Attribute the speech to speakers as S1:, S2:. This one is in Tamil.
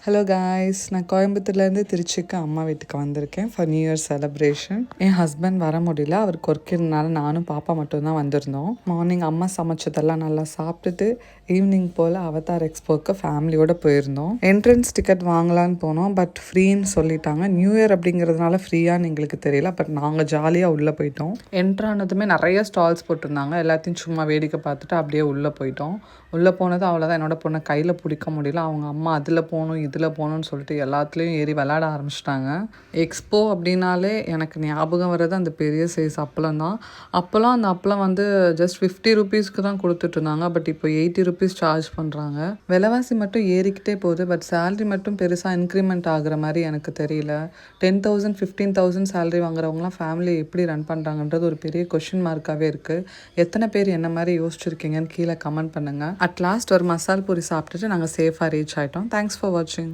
S1: ஹலோ காய்ஸ், நான் கோயம்புத்தூர்லேருந்து திருச்சிக்கு அம்மா வீட்டுக்கு வந்திருக்கேன் for new year celebration. N husband வர முடியல, அவருக்கு ஒர்க் இருந்தனால நானும் பாப்பா மட்டும்தான் வந்திருந்தோம். மார்னிங் அம்மா சமைச்சதெல்லாம் நல்லா சாப்பிட்டுட்டு ஈவினிங் போல் அவதார் எக்ஸ்போக்கு ஃபேமிலியோடு போயிருந்தோம். என்ட்ரன்ஸ் டிக்கெட் வாங்கலான்னு போனோம், பட் ஃப்ரீன்னு சொல்லிட்டாங்க. நியூ இயர் அப்படிங்கிறதுனால ஃப்ரீயான்னு எங்களுக்கு தெரியல, பட் நாங்கள் ஜாலியாக உள்ளே போயிட்டோம். என்ட்ரானதுமே நிறைய ஸ்டால்ஸ் போட்டிருந்தாங்க, எல்லாத்தையும் சும்மா வேடிக்கை பார்த்துட்டு அப்படியே உள்ளே போயிட்டோம். உள்ளே போனது அவ்வளோதான், என்னோட பொண்ணை கையில் பிடிக்க முடியல. அவங்க அம்மா அதில் போகணும் இதில் போகணுன்னு சொல்லிட்டு எல்லாத்துலேயும் ஏறி விளையாட ஆரம்பிச்சிட்டாங்க. எக்ஸ்போ அப்படின்னாலே எனக்கு ஞாபகம் வர்றது அந்த பெரிய சைஸ் அப்பளம் தான். அப்போலாம் அந்த அப்பளம் வந்து ஜஸ்ட் 50 ருபீஸ்க்கு தான் கொடுத்துட்டு இருந்தாங்க, பட் இப்போ 80 ருபீஸ் சார்ஜ் பண்ணுறாங்க. விலைவாசி மட்டும் ஏறிக்கிட்டே போகுது, பட் சேலரி மட்டும் பெருசாக இன்க்ரிமெண்ட் ஆகுற மாதிரி எனக்கு தெரியல. 10,000 15,000 சேலரி வாங்குறவங்களாம் ஃபேமிலி எப்படி ரன் பண்ணுறாங்கன்றது ஒரு பெரிய கொஷின் மார்க்காகவே இருக்குது. எத்தனை பேர் என்ன மாதிரி யோசிச்சிருக்கீங்கன்னு கீழே கமெண்ட் பண்ணுங்கள். அட் லாஸ்ட் ஒரு மசால் பூரி சாப்பிட்டுட்டு நாங்கள் சேஃபாக ரீச் ஆகிட்டோம். தேங்க்ஸ் ஃபார் வாட்சிங்.